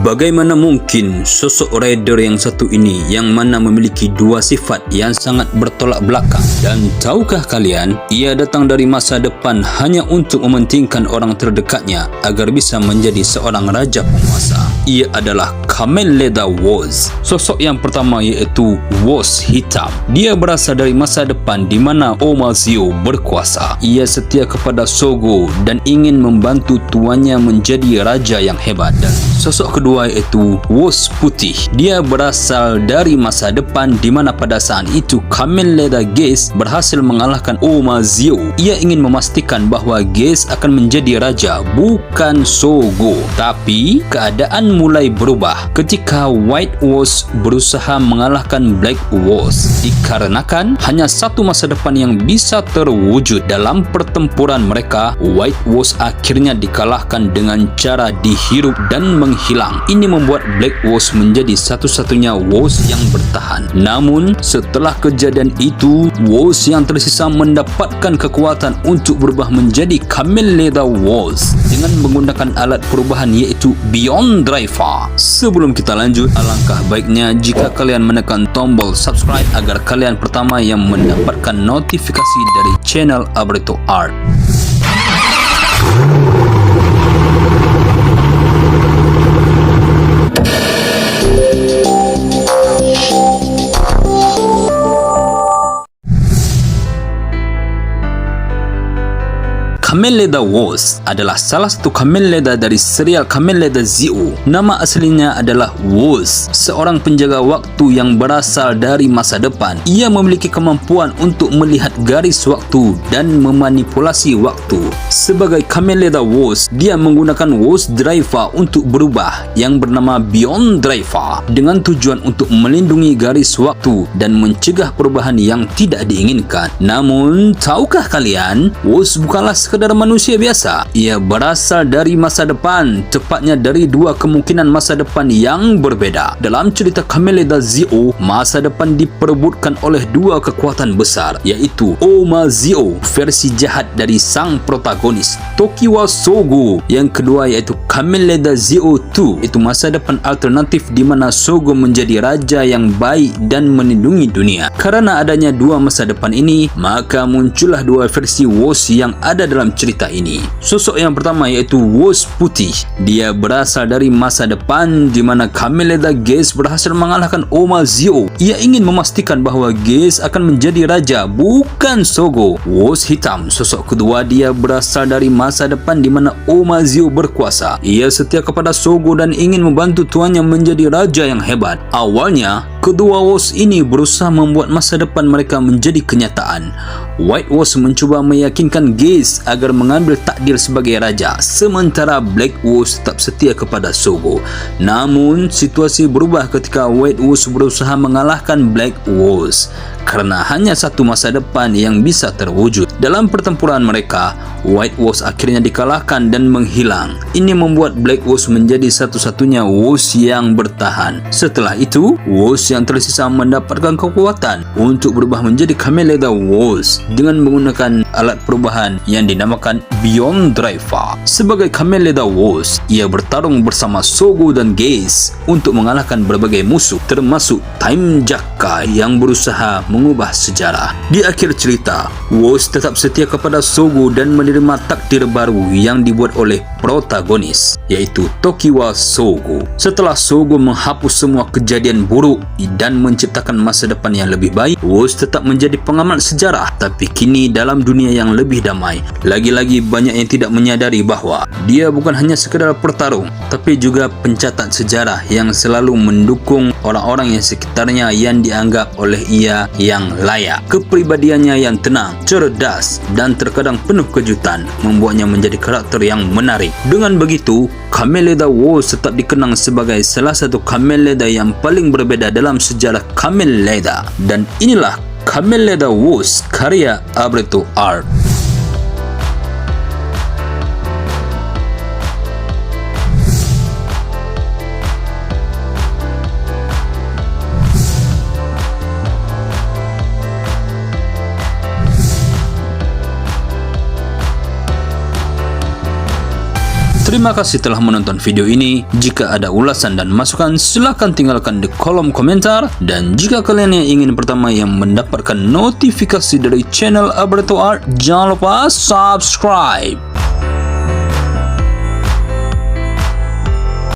Bagaimana mungkin sosok rider yang satu ini yang mana memiliki dua sifat yang sangat bertolak belakang? Dan tahukah kalian, ia datang dari masa depan hanya untuk mementingkan orang terdekatnya agar bisa menjadi seorang raja penguasa. Ia adalah Kamen Rider Woz. Sosok yang pertama iaitu Woz Hitam. Dia berasal dari masa depan di mana Omazeo berkuasa. Ia setia kepada Sogo dan ingin membantu tuannya menjadi raja yang hebat. Dan sosok kedua iaitu Woz Putih. Dia berasal dari masa depan di mana pada saat itu Kamen Rider Geist berhasil mengalahkan Omazeo. Ia ingin memastikan bahawa Geist akan menjadi raja, bukan Sogo. Tapi keadaan mulai berubah ketika White Woz berusaha mengalahkan Black Woz, dikarenakan hanya satu masa depan yang bisa terwujud. Dalam pertempuran mereka, White Woz akhirnya dikalahkan dengan cara dihirup dan menghilang. Ini membuat Black Woz menjadi satu-satunya Woz yang bertahan. Namun setelah kejadian itu, Woz yang tersisa mendapatkan kekuatan untuk berubah menjadi Kamen Rider Woz dengan menggunakan alat perubahan iaitu Beyond Driver. Sebelum kita lanjut, alangkah baiknya jika kalian menekan tombol subscribe agar kalian pertama yang mendapatkan notifikasi dari channel Abrito Art. Kamen Rider Woz adalah salah satu Kamen Rider dari serial Kamen Rider Zeo. Nama aslinya adalah Woz, seorang penjaga waktu yang berasal dari masa depan. Ia memiliki kemampuan untuk melihat garis waktu dan memanipulasi waktu. Sebagai Kamen Rider Woz, dia menggunakan Woz Driver untuk berubah yang bernama Beyond Driver dengan tujuan untuk melindungi garis waktu dan mencegah perubahan yang tidak diinginkan. Namun, tahukah kalian, Woz bukanlah sekadar manusia biasa. Ia berasal dari masa depan, tepatnya dari dua kemungkinan masa depan yang berbeda. Dalam cerita Kamen Rider Zeo, masa depan diperebutkan oleh dua kekuatan besar, iaitu Omazeo, versi jahat dari sang protagonis, Tokiwa Sogo. Yang kedua iaitu Kamen Rider Zeo 2, itu masa depan alternatif di mana Sogo menjadi raja yang baik dan melindungi dunia. Karena adanya dua masa depan ini, maka muncullah dua versi Woz yang ada dalam cerita ini. Sosok yang pertama iaitu Woz Putih. Dia berasal dari masa depan di mana Kamen Rider Geist berhasil mengalahkan Omazeo. Ia ingin memastikan bahawa Geist akan menjadi raja, bukan Sogo. Woz Hitam, sosok kedua, dia berasal dari masa depan di mana Omazeo berkuasa. Ia setia kepada Sogo dan ingin membantu tuannya menjadi raja yang hebat. Awalnya, kedua Woz ini berusaha membuat masa depan mereka menjadi kenyataan. White Woz mencuba meyakinkan Geist agar mengambil takdir sebagai raja, sementara Black Woz tetap setia kepada Sogo. Namun, situasi berubah ketika White Woz berusaha mengalahkan Black Woz karena hanya satu masa depan yang bisa terwujud. Dalam pertempuran mereka, White Woz akhirnya dikalahkan dan menghilang. Ini membuat Black Woz menjadi satu-satunya Woz yang bertahan. Setelah itu, Woz yang tersisa mendapatkan kekuatan untuk berubah menjadi Kamen Rider Woz dengan menggunakan alat perubahan yang dinamakan Beyond Driver. Sebagai Kamen Rider Woz, ia bertarung bersama Sogo dan Geist untuk mengalahkan berbagai musuh, termasuk Time Jaka yang berusaha mengubah sejarah. Di akhir cerita, Woz tetap setia kepada Sogo dan menerima takdir baru yang dibuat oleh protagonis, yaitu Tokiwa Sogo. Setelah Sogo menghapus semua kejadian buruk dan menciptakan masa depan yang lebih baik, Woz tetap menjadi pengamat sejarah, tapi kini dalam dunia yang lebih damai. Lagi-lagi banyak yang tidak menyadari bahawa dia bukan hanya sekedar petarung, tapi juga pencatat sejarah yang selalu mendukung orang-orang yang sekitarnya yang dianggap oleh ia yang layak. Kepribadiannya yang tenang, cerdas, dan terkadang penuh kejutan membuatnya menjadi karakter yang menarik. Dengan begitu, Kamen Rider Woz tetap dikenang sebagai salah satu Kamen Rider yang paling berbeda dalam sejarah Kamen Rider. Dan inilah Kamen Rider Woz karya Abrito Art. Terima kasih telah menonton video ini. Jika ada ulasan dan masukan, silahkan tinggalkan di kolom komentar. Dan jika kalian yang ingin pertama yang mendapatkan notifikasi dari channel Alberto Art, jangan lupa subscribe.